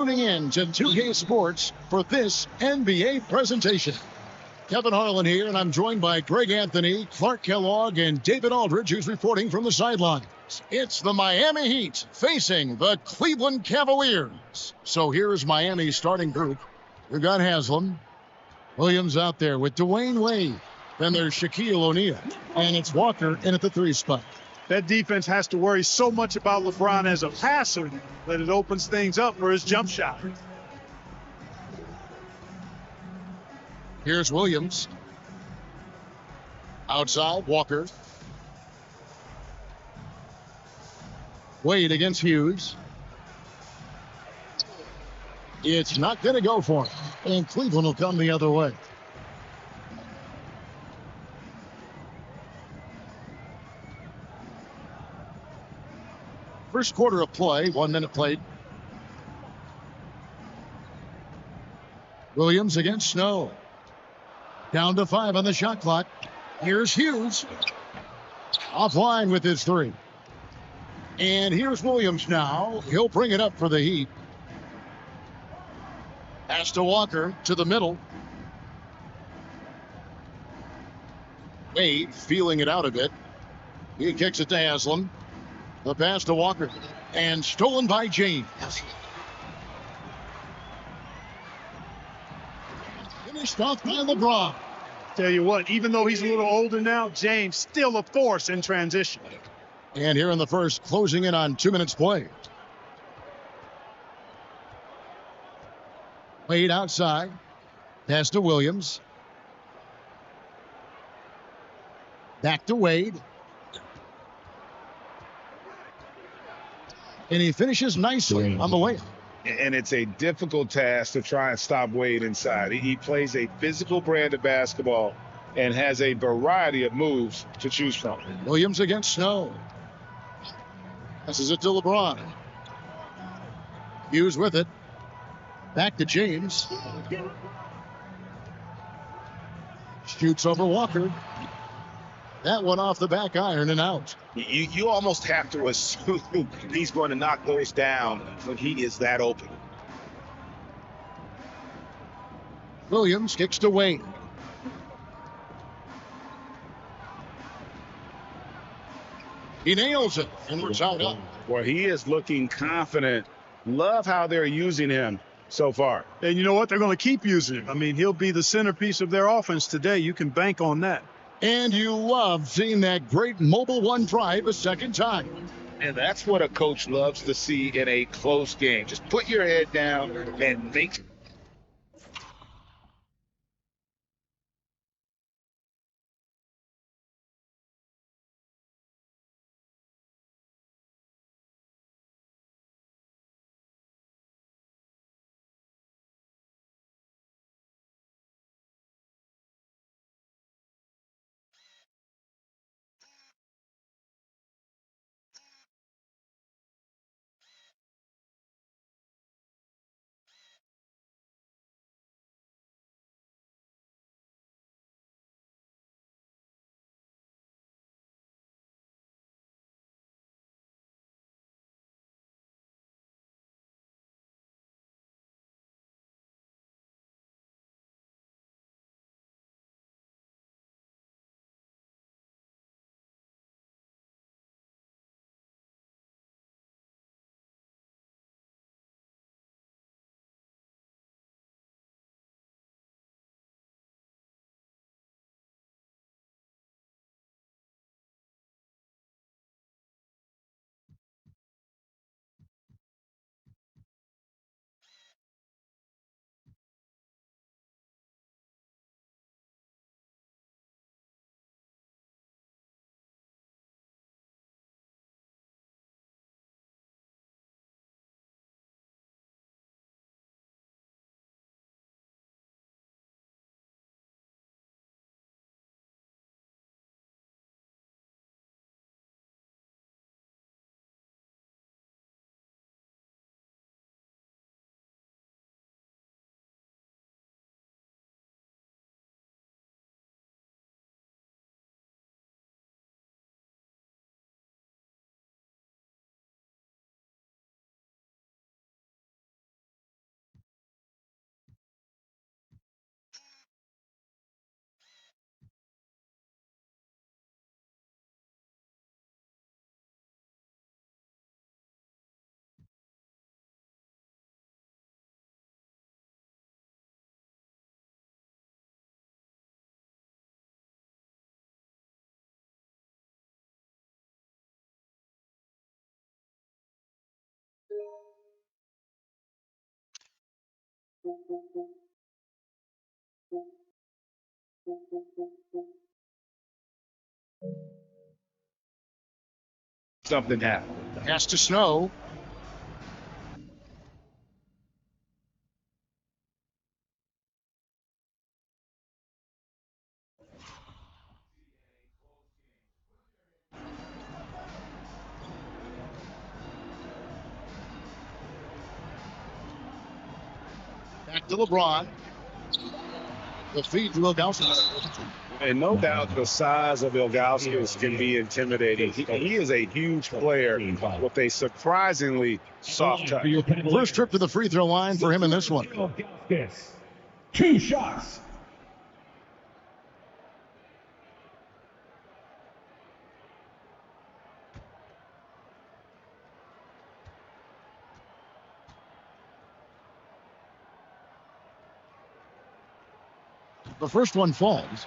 Tuning in to 2K Sports for this NBA presentation. Kevin Harlan here, and I'm joined by Greg Anthony, Clark Kellogg, and David Aldridge, who's reporting from the sidelines. It's the Miami Heat facing the Cleveland Cavaliers. So here's Miami's starting group. We've got Haslam, Williams out there with Dwayne Wade. Then there's Shaquille O'Neal, and it's Walker in at the 3 spot. That defense has to worry so much about LeBron as a passer that it opens things up for his jump shot. Here's Williams. Outside, Walker. Wade against Hughes. It's not going to go for him, and Cleveland will come the other way. First quarter of play, 1 minute played. Williams against Snow. Down to 5 on the shot clock. Here's Hughes. Offline with his 3. And here's Williams now. He'll bring it up for the Heat. Pass to Walker to the middle. Wade feeling it out a bit. He kicks it to Haslam. The pass to Walker. And stolen by James. Finished off by LeBron. Tell you what, even though he's a little older now, James still a force in transition. And here in the first, closing in on 2 minutes play. Wade outside. Pass to Williams. Back to Wade. And he finishes nicely on the way. And it's a difficult task to try and stop Wade inside. He plays a physical brand of basketball and has a variety of moves to choose from. Williams against Snow. Passes it to LeBron. Hughes with it. Back to James. Shoots over Walker. That one off the back iron and out. You almost have to assume he's going to knock those down when he is that open. Williams kicks to Wade. He nails it and we're tied up. Well, he is looking confident. Love how they're using him so far. And you know what? They're going to keep using him. I mean, he'll be the centerpiece of their offense today. You can bank on that. And you love seeing that great mobile one drive a second time. And that's what a coach loves to see in a close game. Just put your head down and make Something happened. Has to Snow. Back to LeBron. The feed to Ilgauskas. And no doubt the size of Ilgauskas can be intimidating. He is a huge player with a surprisingly soft touch. First trip to the free throw line for him in this one. Ilgauskas, 2 shots. The first one falls.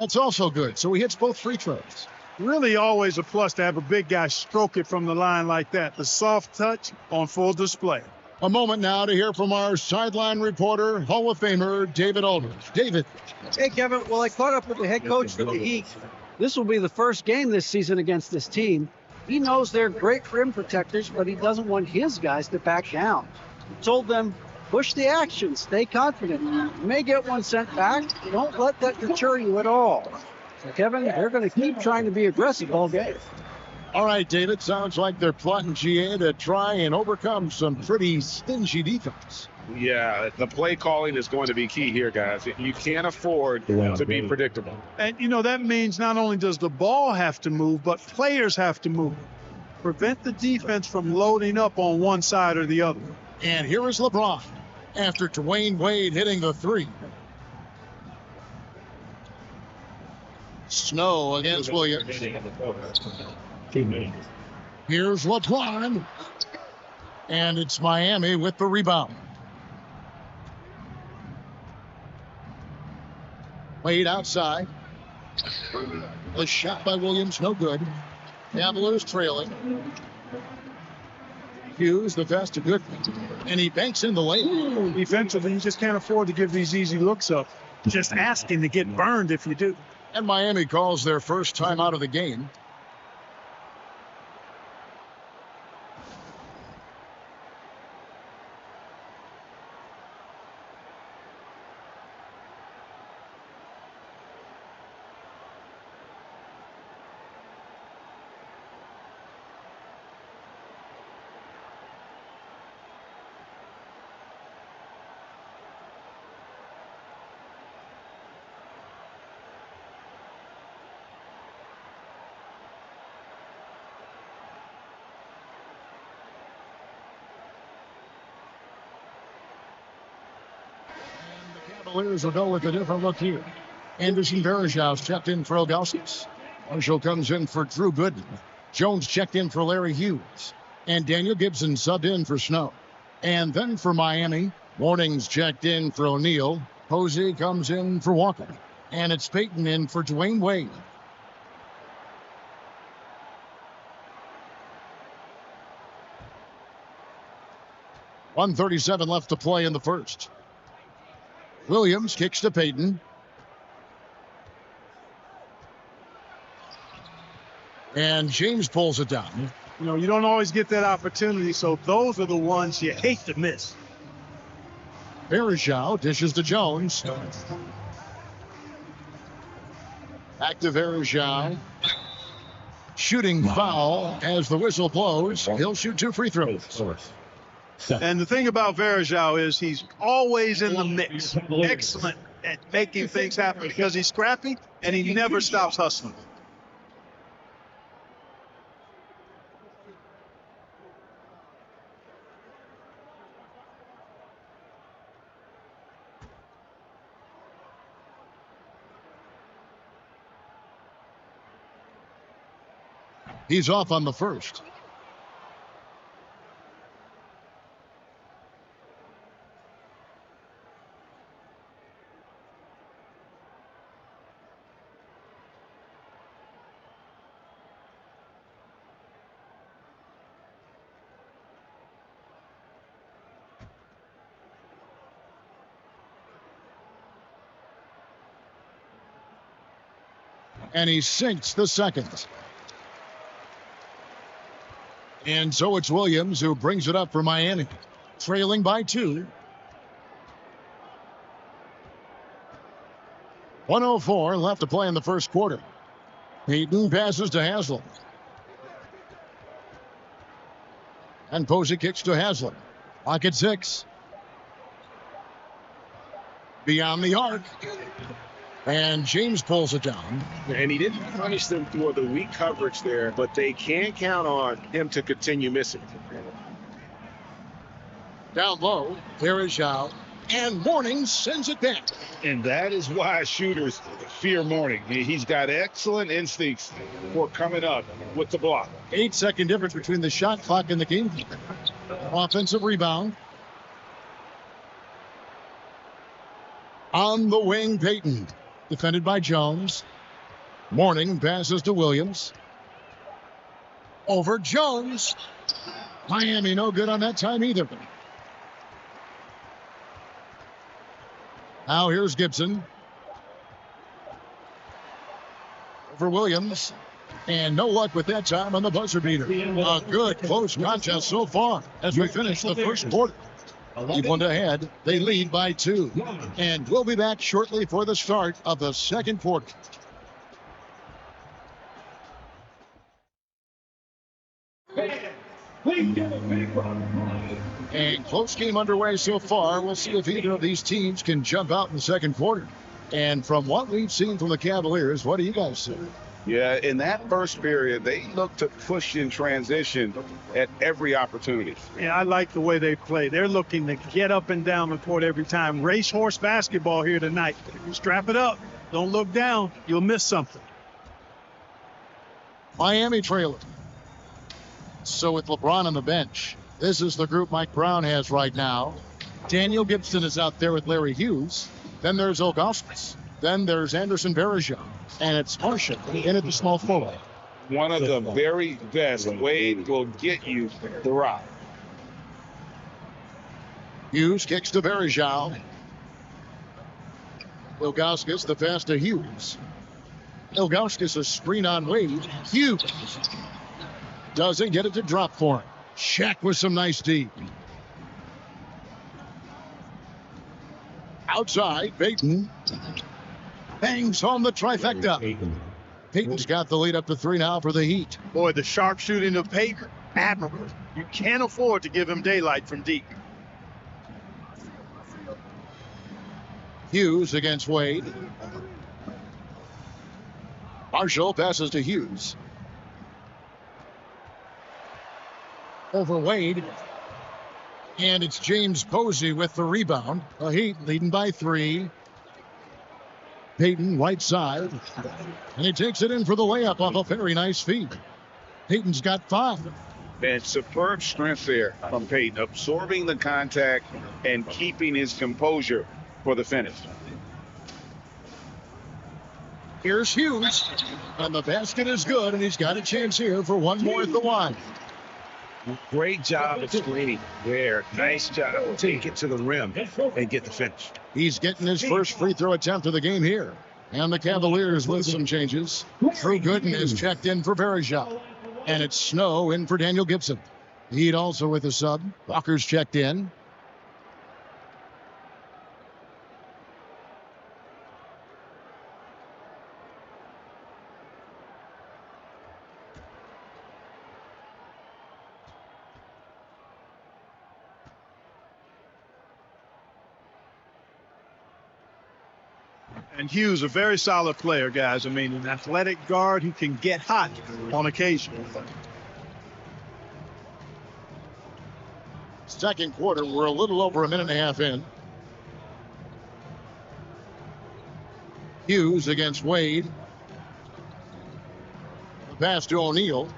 That's also good. So he hits both free throws. Really always a plus to have a big guy stroke it from the line like that. The soft touch on full display. A moment now to hear from our sideline reporter, Hall of Famer David Aldridge. David. Hey, Kevin. Well, I caught up with the head coach for the Heat. This will be the first game this season against this team. He knows they're great rim protectors, but he doesn't want his guys to back down. He told them, push the action, stay confident. You may get one sent back. Don't let that deter you at all. So, Kevin, they're going to keep trying to be aggressive all game. All right, David. Sounds like they're plotting GA to try and overcome some pretty stingy defense. Yeah, the play calling is going to be key here, guys. You can't afford to be predictable. And, you know, that means not only does the ball have to move, but players have to move. Prevent the defense from loading up on one side or the other. And here is LeBron after Dwayne Wade hitting the three. Snow against Williams. Here's LeBron. And it's Miami with the rebound. Wade outside. The shot by Williams, no good. Cavaliers trailing. Hughes, the pass to Goodman. And he banks in the lane. Defensively, you just can't afford to give these easy looks up. Just asking to get burned if you do. And Miami calls their first time out of the game. Cavaliers will go with a different look here. Anderson Varejao checked in for Ilgauskas. Marshall comes in for Drew Gooden. Jones checked in for Larry Hughes. And Daniel Gibson subbed in for Snow. And then for Miami, Mornings checked in for O'Neal. Posey comes in for Walker. And it's Payton in for Dwayne Wade. .137 left to play in the first. Williams kicks to Payton. And James pulls it down. You know, you don't always get that opportunity, so those are the ones you hate to miss. Varejao dishes to Jones. Back to Varejao. Shooting foul as the whistle blows. He'll shoot 2 free throws. And the thing about Varejao is he's always in the mix. Excellent at making things happen because he's scrappy and he never stops hustling. He's off on the first. And he sinks the second. And so it's Williams who brings it up for Miami, trailing by 2. 1:04 left to play in the first quarter. Payton passes to Haslam. And Posey kicks to Haslam. Clock at 6. Beyond the arc. And James pulls it down. And he didn't punish them for the weak coverage there, but they can't count on him to continue missing. Down low, there is Zhao. And Morning sends it back. And that is why shooters fear Morning. He's got excellent instincts for coming up with the block. 8-second difference between the shot clock and the game. Offensive rebound. On the wing, Payton. Defended by Jones. Morning passes to Williams. Over Jones. Miami no good on that time either. Now here's Gibson. Over Williams. And no luck with that time on the buzzer beater. A good close contest so far as we finish the first quarter. Cleveland ahead. They lead by 2. And we'll be back shortly for the start of the second quarter. And close game underway so far. We'll see if either of these teams can jump out in the second quarter. And from what we've seen from the Cavaliers, what do you guys see? Yeah, in that first period, they looked to push in transition at every opportunity. Yeah, I like the way they play. They're looking to get up and down the court every time. Racehorse basketball here tonight. Strap it up. Don't look down. You'll miss something. Miami trailing. So with LeBron on the bench, this is the group Mike Brown has right now. Daniel Gibson is out there with Larry Hughes. Then there's Ilgauskas. Then there's Anderson Varejao. And it's Marshall in at the small forward. One of the very best. Wade will get you the rock. Hughes kicks to Varejao. Ilgauskas the pass to Hughes. Ilgauskas a screen on Wade. Hughes doesn't get it to drop for him. Shaq with some nice D. Outside, Payton bangs home the trifecta. Payton's got the lead up to 3 now for the Heat. Boy, the sharp shooting of Payton, admirable. You can't afford to give him daylight from deep. Hughes against Wade. Marshall passes to Hughes. Over Wade. And it's James Posey with the rebound. The Heat leading by 3. Payton, right side. And he takes it in for the layup off a very nice feed. Payton's got 5. And superb strength there from Payton, absorbing the contact and keeping his composure for the finish. Here's Hughes. And the basket is good, and he's got a chance here for one more at the line. Great job of screening there. Nice job. Take it to the rim and get the finish. He's getting his first free throw attempt of the game here. And the Cavaliers with some changes. Drew Gooden is checked in for Varejao. And it's Snow in for Daniel Gibson. Heat also with a sub. Walker's checked in. And Hughes, a very solid player, guys. I mean, an athletic guard who can get hot on occasion. Second quarter, we're a little over a minute and a half in. Hughes against Wade. Pass to O'Neal.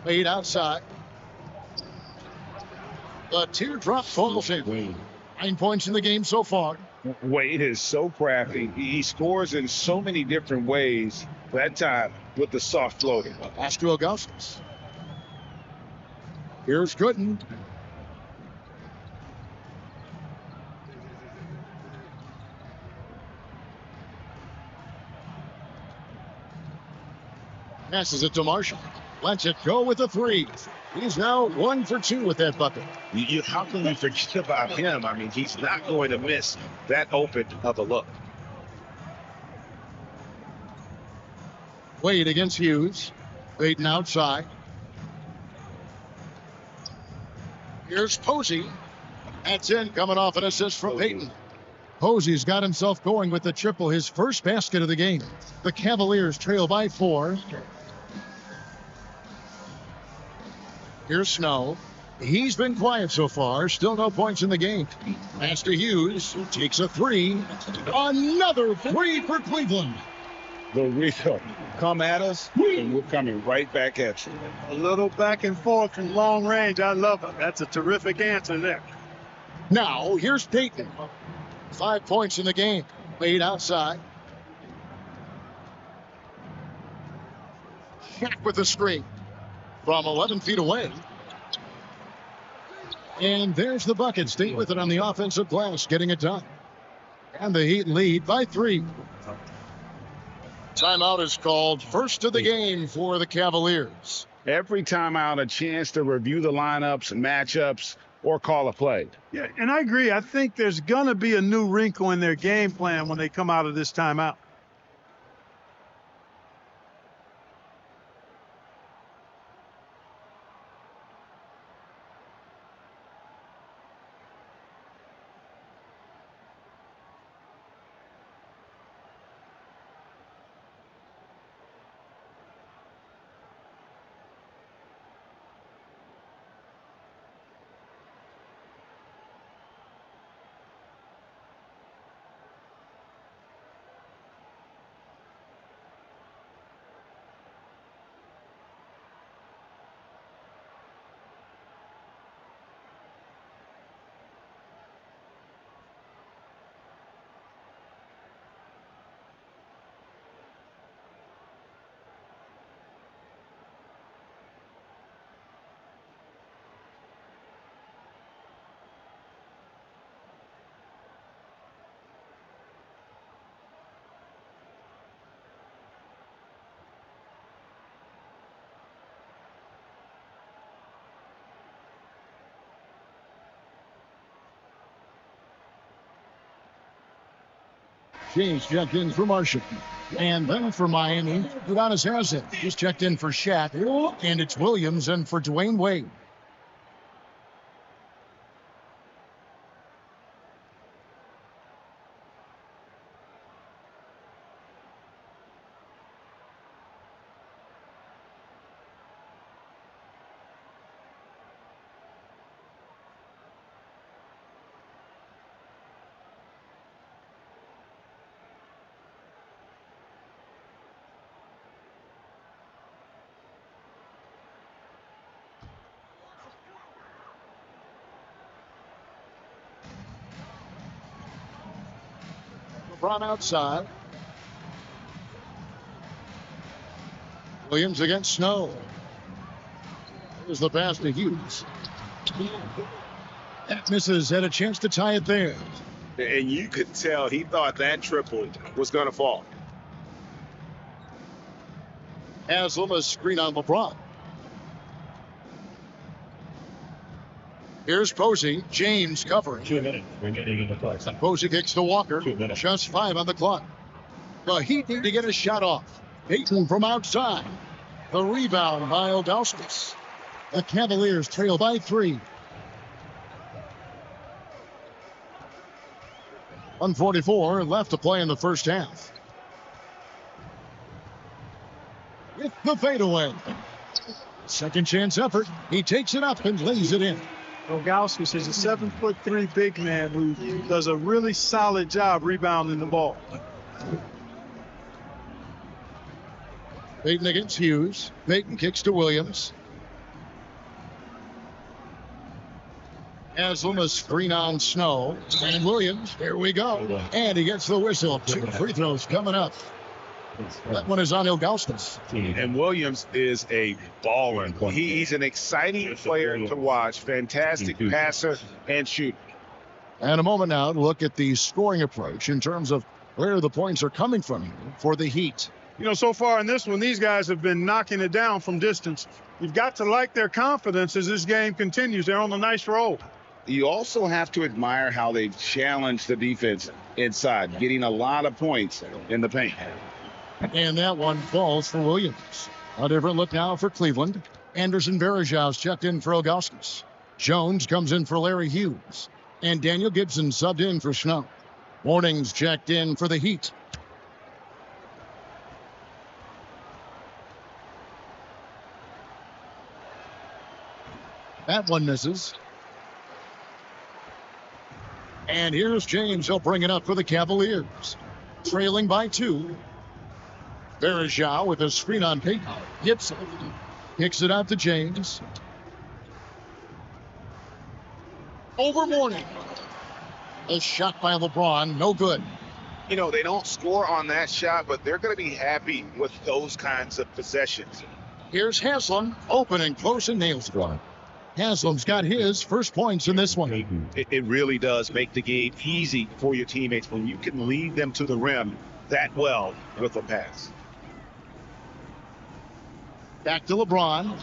Made outside. The teardrop falls in. 9 points in the game so far. Wade is so crafty. He scores in so many different ways. That time with the soft floating. Pass to Augustus. Here's Gooden. Passes it to Marshall. Lets it go with a three. He's now 1 for 2 with that bucket. How can you forget about him? I mean, he's not going to miss that open of a look. Wade against Hughes. Baden outside. Here's Posey. That's in, coming off an assist from Payton. Posey's got himself going with the triple, his first basket of the game. The Cavaliers trail by 4. Here's Snow. He's been quiet so far. Still no points in the game. Pass to Hughes. Takes a three. Another three for Cleveland. The Rico come at us, and we're coming right back at you. A little back and forth from long range. I love it. That's a terrific answer there. Now, here's Payton. 5 points in the game. Made outside. Shaq with the screen from 11 feet away. And there's the bucket. Stay with it on the offensive glass, getting it done. And the Heat lead by 3. Timeout is called, first of the game for the Cavaliers. Every timeout, a chance to review the lineups, matchups, or call a play. Yeah, and I agree. I think there's going to be a new wrinkle in their game plan when they come out of this timeout. James checked in for Marshall. And then for Miami, Udonis Haslem just checked in for Shaq. And it's Williams and for Dwayne Wade. LeBRON outside. Williams against Snow. Here's the pass to Hughes. That misses. Had a chance to tie it there. And you could tell he thought that triple was going to fall. Haslem, a screen on LeBron. Here's Posey. James covering. 2 minutes remaining in the play. Posey kicks to Walker. 2 minutes. Just 5 on the clock. The Heat need to get a shot off. Payton from outside. The rebound by Augustus. The Cavaliers trail by 3. 1:44 left to play in the first half. With the fadeaway. Second chance effort. He takes it up and lays it in. Augustus is a 7'3" big man who does a really solid job rebounding the ball. Payton against Hughes. Payton kicks to Williams. Haslam, a screen on Snow. And Williams, here we go. And he gets the whistle. 2 free throws coming up. That one is on Ilgauskas. And Williams is a baller. He's an exciting player to watch. Fantastic passer and shooter. And a moment now to look at the scoring approach in terms of where the points are coming from here for the Heat. You know, so far in this one, these guys have been knocking it down from distance. You've got to like their confidence as this game continues. They're on a nice roll. You also have to admire how they've challenged the defense inside, getting a lot of points in the paint. And that one falls for Williams. A different look now for Cleveland. Anderson Varejau's checked in for Ilgauskas. Jones comes in for Larry Hughes. And Daniel Gibson subbed in for Snow. Morning's checked in for the Heat. That one misses. And here's James. He'll bring it up for the Cavaliers. Trailing by 2. Varejao with a screen on Payton. Gibson kicks it out to James. Over Mourning. A shot by LeBron. No good. You know, they don't score on that shot, but they're going to be happy with those kinds of possessions. Here's Haslam. Open and close and nails it. Haslam's got his first points in this one. It really does make the game easy for your teammates when you can lead them to the rim that well with a pass. Back to LeBron.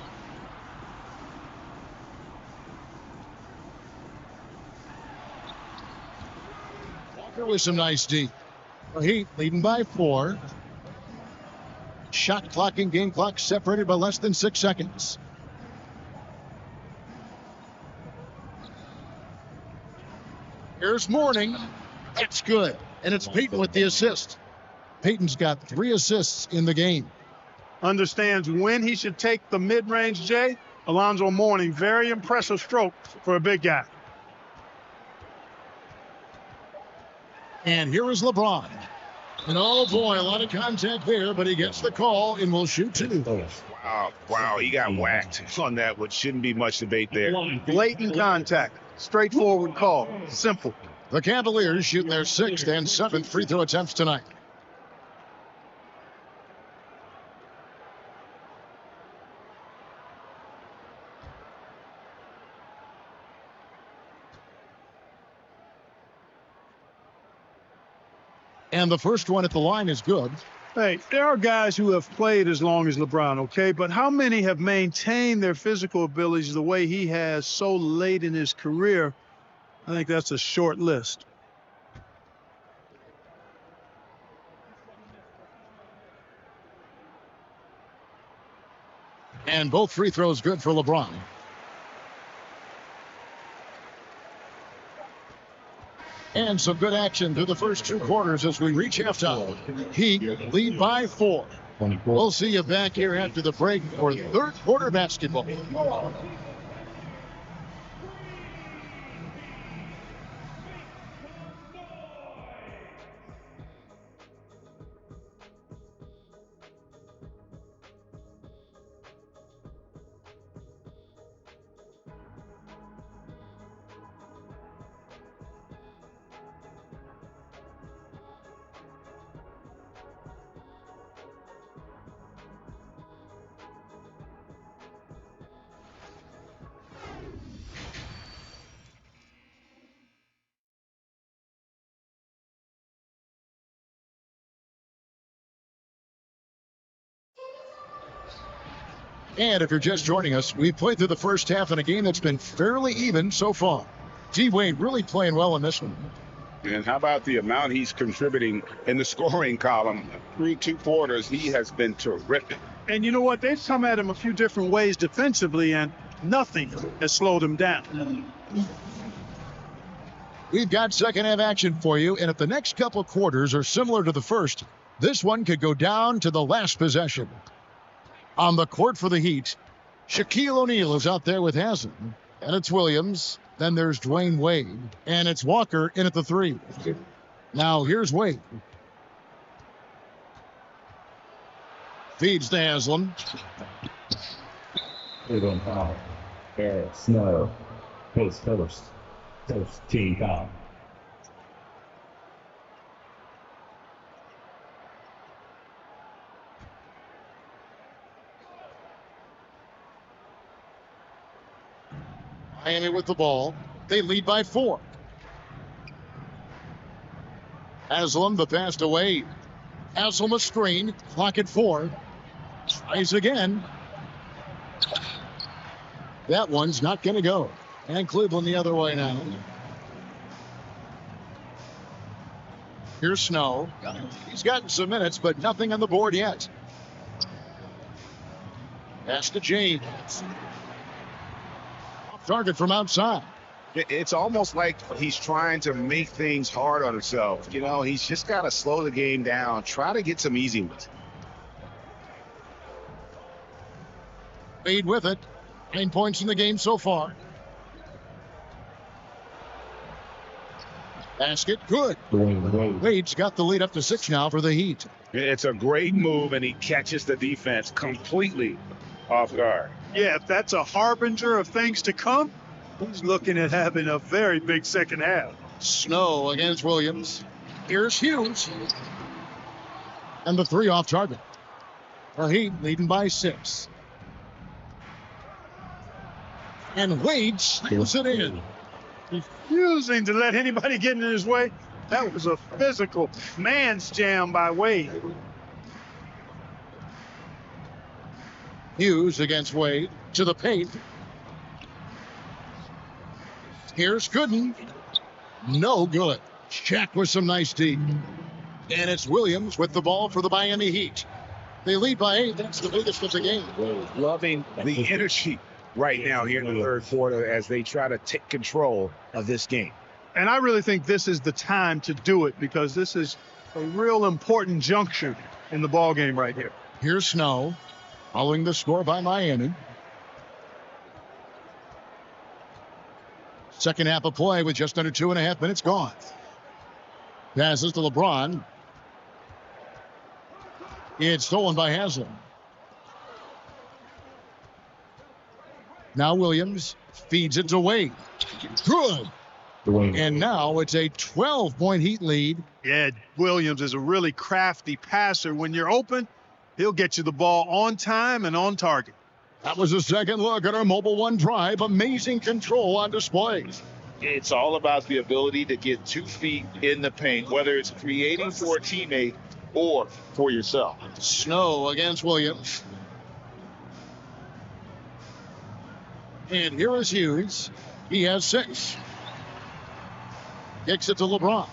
Walker with some nice D. The Heat leading by 4. Shot clock and game clock separated by less than 6 seconds. Here's Mourning. That's good. And it's Payton with the assist. Payton's got 3 assists in the game. Understands when he should take the mid-range, Jay. Alonzo Mourning, very impressive stroke for a big guy. And here is LeBron. And oh boy, a lot of contact there, but he gets the call and will shoot 2. Wow, he got whacked on that, which shouldn't be much debate there. Blatant contact. Straightforward call. Simple. The Cavaliers shooting their 6th and 7th free throw attempts tonight. And the first one at the line is good. Hey, there are guys who have played as long as LeBron, okay? But how many have maintained their physical abilities the way he has so late in his career? I think that's a short list. And both free throws good for LeBron. And some good action through the first 2 quarters as we reach halftime. Heat lead by 4. We'll see you back here after the break for 3rd quarter basketball. And if you're just joining us, we played through the first half in a game that's been fairly even so far. DWADE really playing well in this one. And how about the amount he's contributing in the scoring column? Through 2 quarters, he has been terrific. And you know what? They've come at him a few different ways defensively, and nothing has slowed him down. We've got second half action for you, and if the next couple quarters are similar to the first, this one could go down to the last possession. On the court for the Heat, Shaquille O'Neal is out there with Haslam, and it's Williams. Then there's Dwayne Wade, and it's Walker in at the 3. Now here's Wade. Feeds to Haslam. Cleveland foul. Eric Snow. Post first. First team foul. Miami with the ball. They lead by 4. Haslam, the pass to Wade. Haslam a screen. Clock at 4. Tries again. That one's not going to go. And Cleveland the other way now. Here's Snow. He's gotten some minutes, but nothing on the board yet. Pass to James. Off target from outside. It's almost like he's trying to make things hard on himself. You know, he's just got to slow the game down, try to get some easy ones. Wade with it. 9 points in the game so far. Basket, good. Wade's got the lead up to 6 now for the Heat. It's a great move, and he catches the defense completely off guard. Yeah, if that's a harbinger of things to come, he's looking at having a very big second half. Snow against Williams. Here's Hughes. And the 3 off target. The Heat leading by 6. And Wade slams it in. Refusing to let anybody get in his way. That was a physical man's jam by Wade. Hughes against Wade to the paint. Here's Gooden. No good. Shaq with some nice D. And it's Williams with the ball for the Miami Heat. They lead by 8. That's the biggest of the game. Loving the energy right now here in the third quarter as they try to take control of this game. And I really think this is the time to do it because this is a real important juncture in the ball game right here. Here's Snow, following the score by Miami. Second half of play with just under 2.5 minutes gone. Passes to LeBron. It's stolen by Haslam. Now Williams feeds it to Wade. Good. And now it's a 12-point Heat lead. Yeah, Williams is a really crafty passer. When you're open, he'll get you the ball on time and on target. That was a second look at our Mobile One drive. Amazing control on display. It's all about the ability to get 2 feet in the paint, whether it's creating for a teammate or for yourself. Snow against Williams. And here is Hughes. He has 6. Kicks it to LeBron.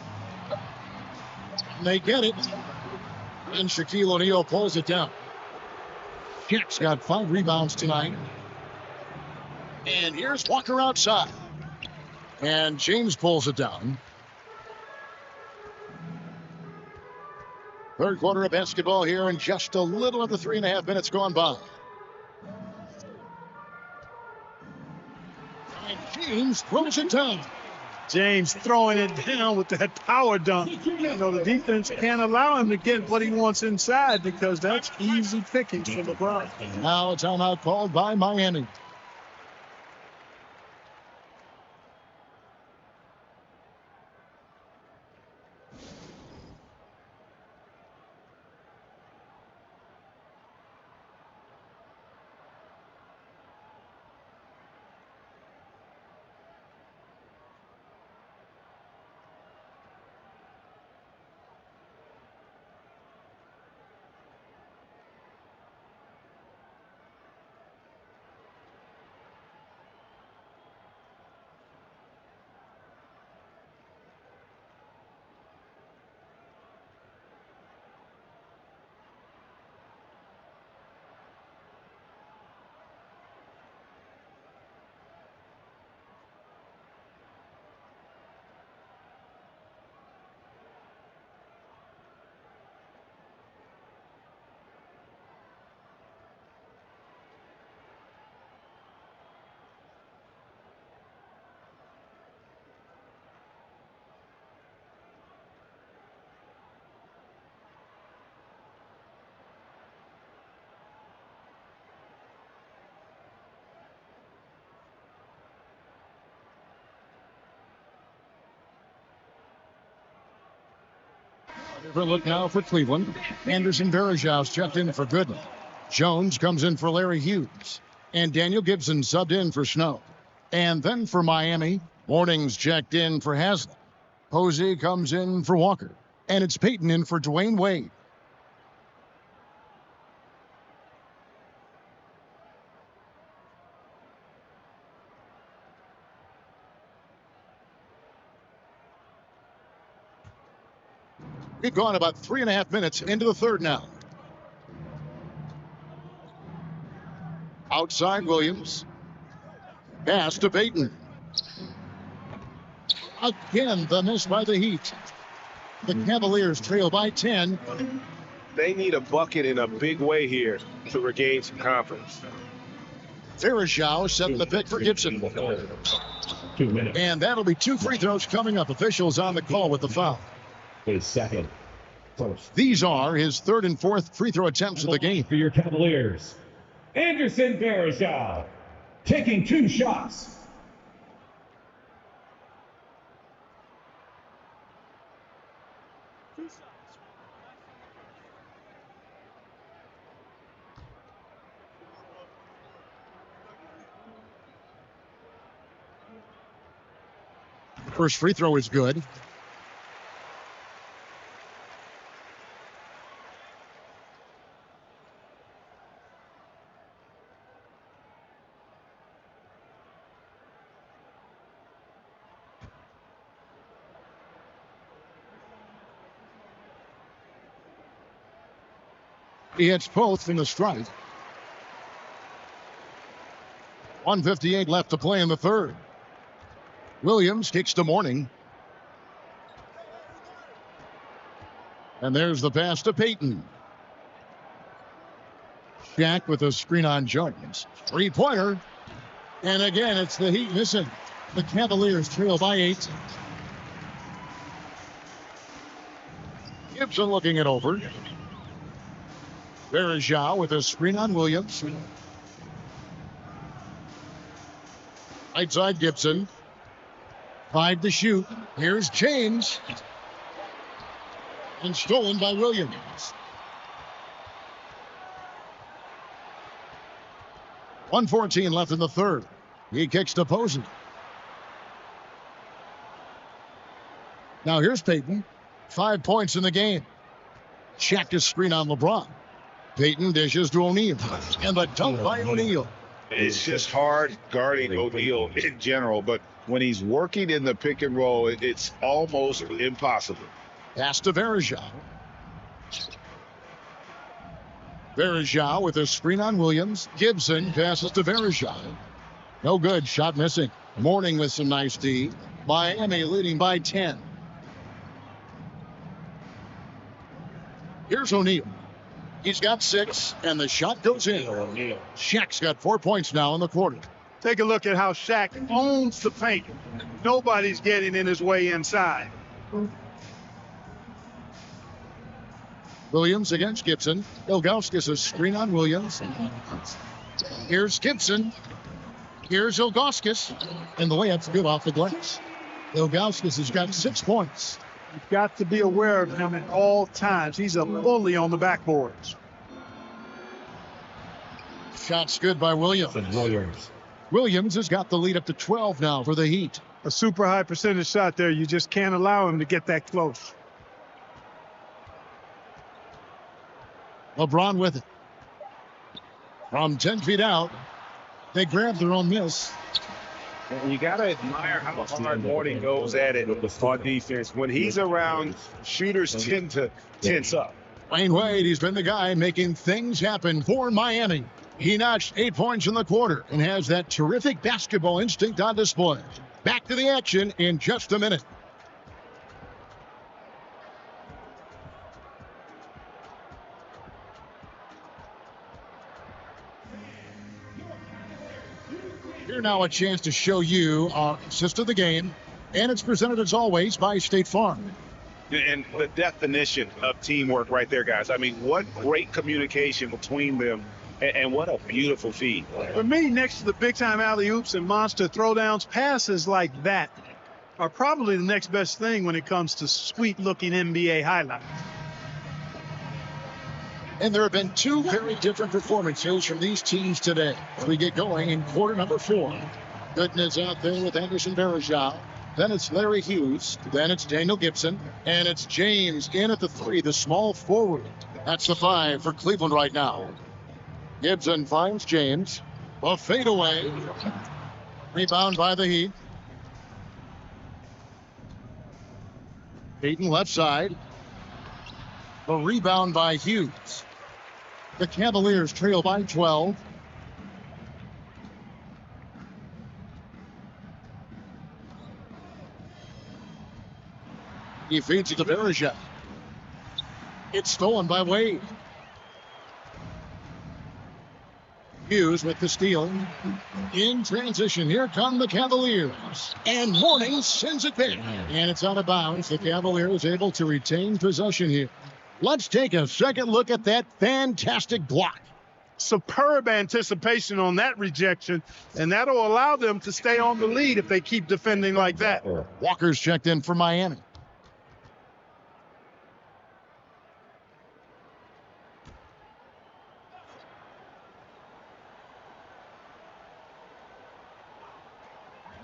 And they get it. And Shaquille O'Neal pulls it down. Shaq's got 5 rebounds tonight. And here's Walker outside. And James pulls it down. Third quarter of basketball here, and just a little under 3.5 minutes gone by. And James throws it down. James throwing it down with that power dunk. You know, the defense can't allow him to get what he wants inside because that's easy pickings for LeBron. Now a timeout called by Miami. Look now for Cleveland. Anderson Varejau's checked in for Gooden. Jones comes in for Larry Hughes. And Daniel Gibson subbed in for Snow. And then for Miami, Morning's checked in for Haslett. Posey comes in for Walker. And it's Peyton in for Dwayne Wade. We've gone about 3.5 minutes into the third now. Outside Williams. Pass to Peyton. Again, the miss by the Heat. The Cavaliers trail by 10. They need a bucket in a big way here to regain some confidence. Varejau setting the pick for Gibson. 2 minutes. And that'll be 2 free throws coming up. Officials on the call with the foul. His second. First. These are his third and fourth free throw attempts of the game. For your Cavaliers, Anderson Varejau taking 2 shots. First free throw is good. He hits both in the strike. 1:58 left to play in the third. Williams kicks to Morning. And there's the pass to Peyton. Shaq with a screen on Jones. Three-pointer. And again, it's the Heat missing. The Cavaliers trail by 8. Gibson looking it over. Varejau with a screen on Williams. Right side Gibson. 5 to shoot. Here's James. And stolen by Williams. 1:14 left in the third. He kicks to Posey. Now here's Peyton. 5 points in the game. Check his screen on LeBron. Peyton dishes to O'Neal. And the dunk by O'Neal. It's just hard guarding O'Neal in general, but when he's working in the pick and roll, it's almost impossible. Pass to Varejau. Varejau with a screen on Williams. Gibson passes to Varejau. No good. Shot missing. Morning with some nice D. Miami leading by 10. Here's O'Neal. He's got 6, and the shot goes in. Shaq's got 4 points now in the quarter. Take a look at how Shaq owns the paint. Nobody's getting in his way inside. Williams against Gibson. Ilgauskas a screen on Williams. Here's Gibson. Here's Ilgauskas. And the layup's good off the glass. Ilgauskas has got 6 points. You've got to be aware of him at all times. He's a bully on the backboards. Shot's good by Williams. Williams has got the lead up to 12 now for the Heat. A super high percentage shot there. You just can't allow him to get that close. LeBron with it. From 10 feet out, they grab their own miss. And you got to admire how hard Morning goes at it on defense. When he's around, shooters tend to tense up. Dwayne Wade, he's been the guy making things happen for Miami. He notched 8 points in the quarter and has that terrific basketball instinct on display. Back to the action in just a minute. Here now a chance to show you our assist of the game, and it's presented as always by State Farm. And the definition of teamwork right there, guys. I mean, what great communication between them, and what a beautiful feed. For me, next to the big-time alley-oops and monster throwdowns, passes like that are probably the next best thing when it comes to sweet-looking NBA highlights. And there have been two very different performances from these teams today. We get going in quarter number 4. Goodness out there with Anderson Varejao. Then it's Larry Hughes. Then it's Daniel Gibson. And it's James in at the 3, the small forward. That's the 5 for Cleveland right now. Gibson finds James. A fadeaway. Rebound by the Heat. Payton left side. A rebound by Hughes. The Cavaliers trail by 12. He feeds it to Varejao. It's stolen by Wade. Hughes with the steal. In transition, here come the Cavaliers. And Mourning sends it back. And it's out of bounds. The Cavaliers able to retain possession here. Let's take a second look at that fantastic block. Superb anticipation on that rejection, and that'll allow them to stay on the lead if they keep defending like that. Walker's checked in for Miami.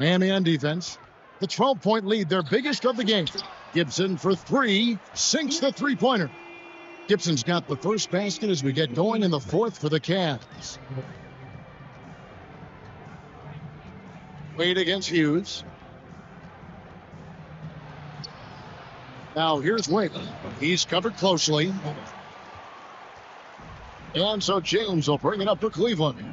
Miami on defense. The 12-point lead, their biggest of the game. Gibson for 3, sinks the three-pointer. Gibson's got the first basket as we get going in the 4th for the Cavs. Wade against Hughes. Now here's Wade. He's covered closely. And so James will bring it up for Cleveland.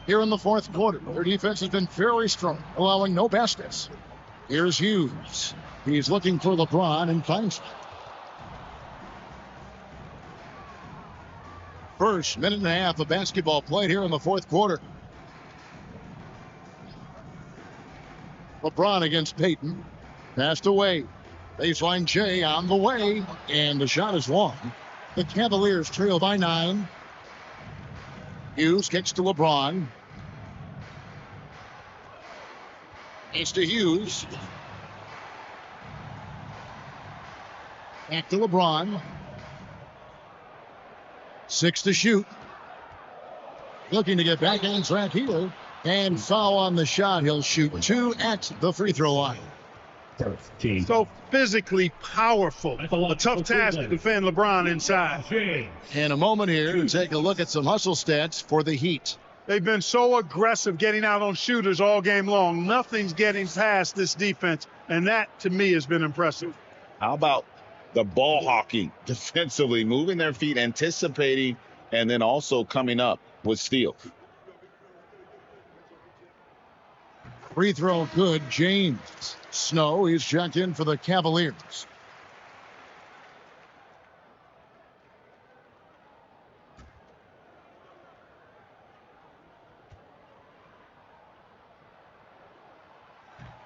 Here in the 4th quarter, their defense has been fairly strong, allowing no baskets. Here's Hughes. He's looking for LeBron and finds him. First minute and a half of basketball played here in the 4th quarter. LeBron against Payton. Passed away. Baseline J on the way. And the shot is long. The Cavaliers trail by 9. Hughes kicks to LeBron. It's to Hughes. Back to LeBron. 6 to shoot. Looking to get back on track here. And foul on the shot. He'll shoot 2 at the free throw line. So physically powerful. A tough task to defend LeBron inside. In a moment here to take a look at some hustle stats for the Heat. They've been so aggressive getting out on shooters all game long. Nothing's getting past this defense, and that, to me, has been impressive. How about the ball hawking defensively, moving their feet, anticipating, and then also coming up with steal. Free throw good, James. Snow, he's checked in for the Cavaliers.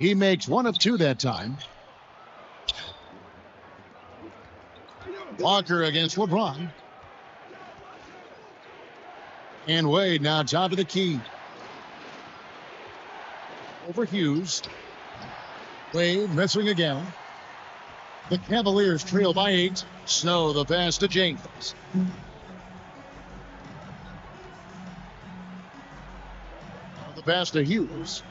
He makes 1 of 2 that time. Walker against LeBron. And Wade now top of the key. Over Hughes. Wade missing again. The Cavaliers trail by 8. Snow the pass to James. The pass to Hughes.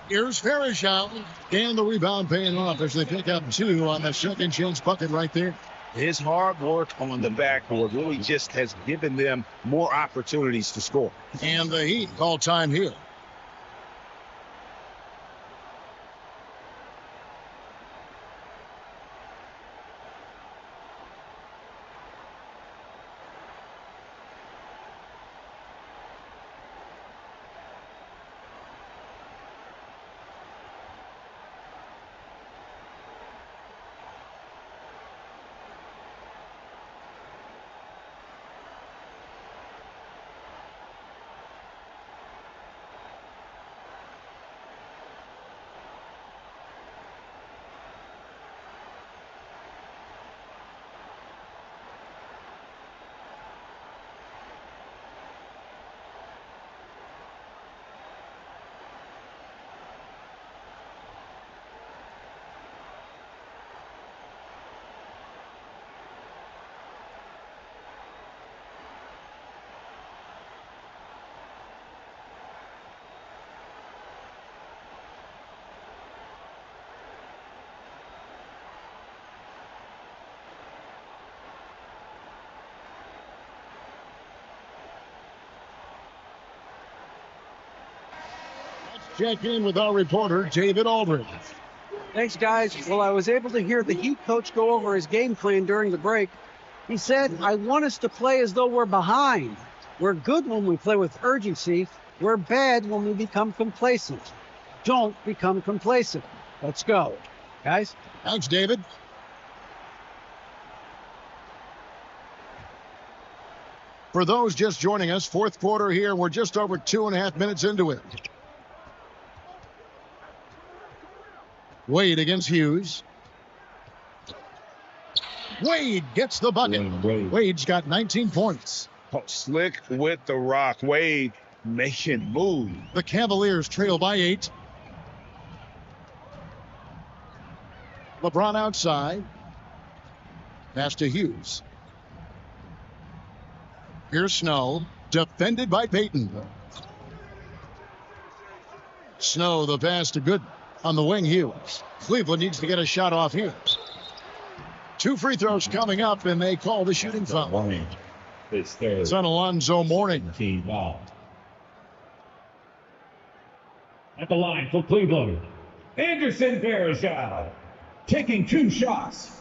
Here's Varejao, and the rebound paying off as they pick up 2 on the second chance bucket right there. His hard work on the backboard really just has given them more opportunities to score. And the Heat call time here. check in with our reporter, David Aldridge. Thanks, guys. Well, I was able to hear the Heat coach go over his game plan during the break. He said, I want us to play as though we're behind. We're good when we play with urgency. We're bad when we become complacent. Don't become complacent. Let's go. Guys? Thanks, David. For those just joining us, fourth quarter here. We're just over 2.5 minutes into it. Wade against Hughes. Wade gets the bucket. Wade's got 19 points. Oh, slick with the rock. Wade making move. The Cavaliers trail by 8. LeBron outside. Pass to Hughes. Here's Snow, defended by Payton. Snow, the pass to Good on the wing, Hughes. Cleveland needs to get a shot off here. 2 free throws coming up, and they call the shooting foul. It's on Alonzo Mourning. At the line for Cleveland, Anderson Varejao taking 2 shots.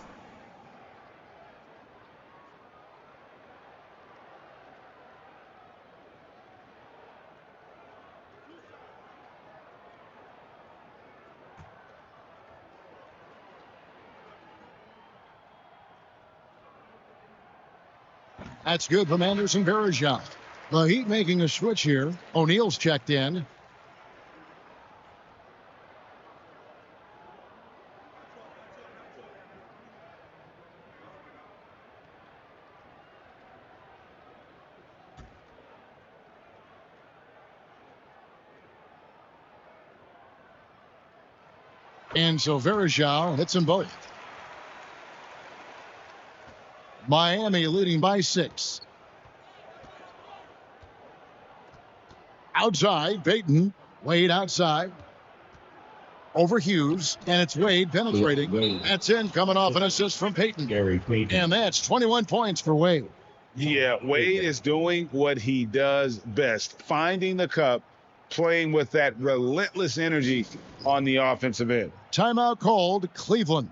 That's good from Anderson Varejao. The Heat making a switch here. O'Neal's checked in. And so Varejao hits them both. Miami leading by 6. Outside, Payton. Wade outside. Over Hughes, and it's Wade penetrating. That's in, coming off an assist from Payton. And that's 21 points for Wade. Yeah, Wade is doing what he does best, finding the cup, playing with that relentless energy on the offensive end. Timeout called, Cleveland.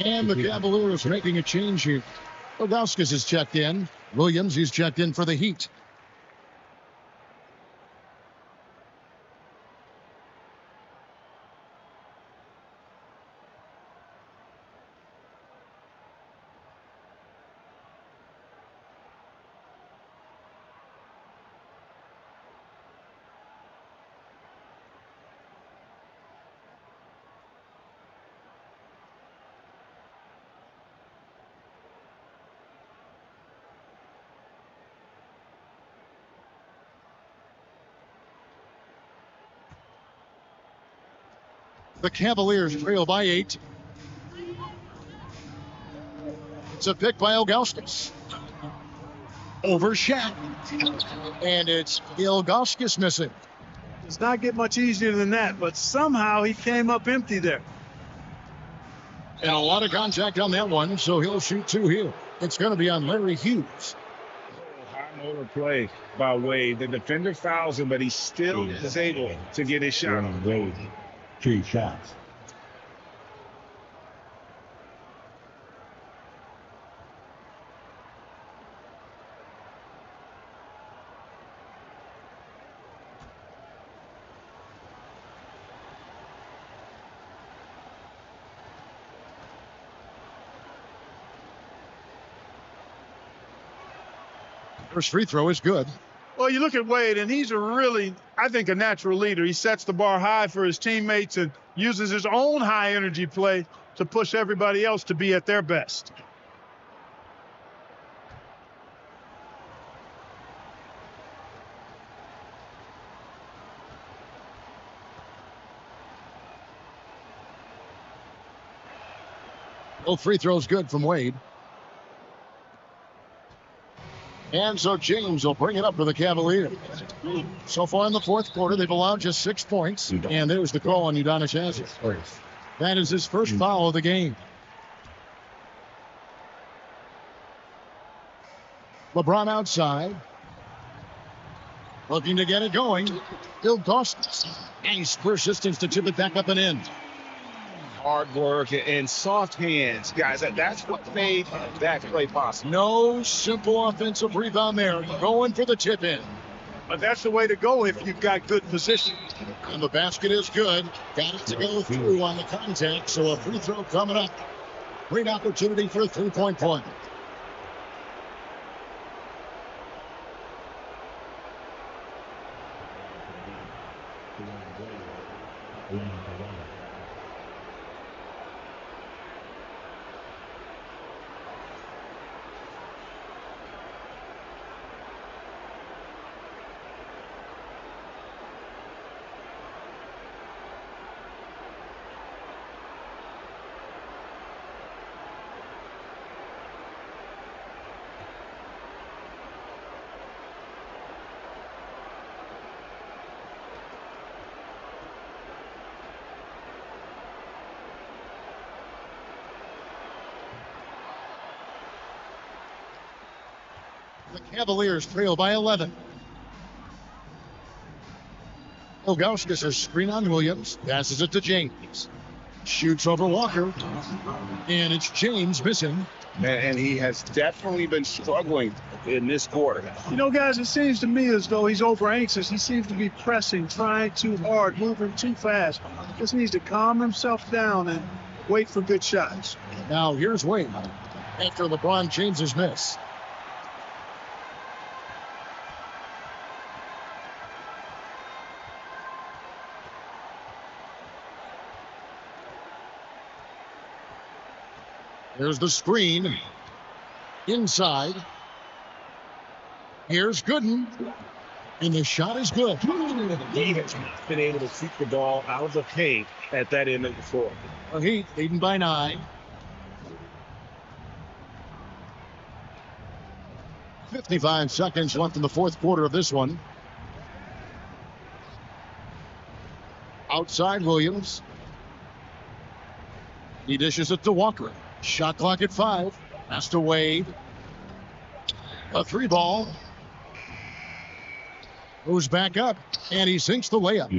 And the Cavaliers making a change here. Ilgauskas is checked in. Williams, he's checked in for the Heat. The Cavaliers trail by 8. It's a pick by Ilgauskas. Over Shaq. And it's Ilgauskas missing. Does not get much easier than that, but somehow he came up empty there. And a lot of contact on that one, so he'll shoot 2 here. It's going to be on Larry Hughes. High motor play by Wade. The defender fouls him, but he still is able to get his shot on. Wade, 3 shots. First free throw is good. Well, you look at Wade, and he's I think, a natural leader. He sets the bar high for his teammates and uses his own high-energy play to push everybody else to be at their best. Both free throws good from Wade. And so James will bring it up for the Cavaliers. So far in the fourth quarter, they've allowed just 6 points. And there's the call on Udonis Haslem. That is his first foul of the game. LeBron outside. Looking to get it going. Ilgauskas. Nice persistence to tip it back up and in. Hard work and soft hands, guys. That's what made that play possible. No simple offensive rebound there. Going for the tip in. But that's the way to go if you've got good position. And the basket is good. Got it to go through on the contact. So a free throw coming up. Great opportunity for a three-point play. The Cavaliers trail by 11. Ilgauskas has screen on Williams. Passes it to James. Shoots over Walker. And it's James missing. And he has definitely been struggling in this quarter. You know, guys, it seems to me as though he's over anxious. He seems to be pressing, trying too hard, moving too fast. Just needs to calm himself down and wait for good shots. Now here's Wade after LeBron James's miss. There's the screen. Inside. Here's Gooden. And the shot is good. He has been able to keep the ball out of the paint at that end of the floor. The Heat leading by 9. 55 seconds left in the fourth quarter of this one. Outside Williams. He dishes it to Walker. Shot clock at 5. Pass to Wade. A 3-ball. Goes back up, and he sinks the layup.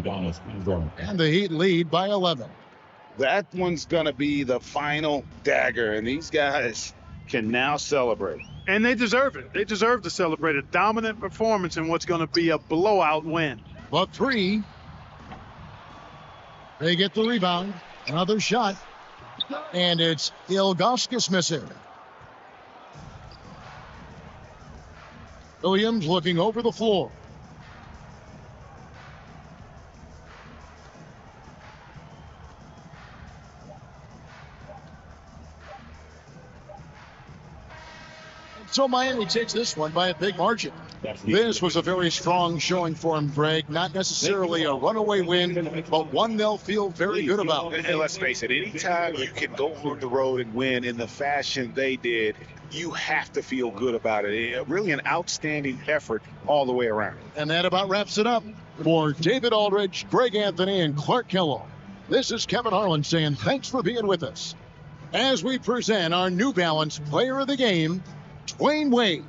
And the Heat lead by 11. That one's going to be the final dagger, and these guys can now celebrate. And they deserve it. They deserve to celebrate a dominant performance in what's going to be a blowout win. But 3. They get the rebound. Another shot. And it's Ilgauskas missing. Williams looking over the floor. So Miami takes this one by a big margin. This was a very strong showing for him, Greg. Not necessarily a runaway win, but one they'll feel very good about. And let's face it, anytime you can go on the road and win in the fashion they did, you have to feel good about it. Really an outstanding effort all the way around. And that about wraps it up. For David Aldridge, Greg Anthony, and Clark Kellogg, this is Kevin Harlan saying thanks for being with us as we present our New Balance Player of the Game, Dwayne Wade.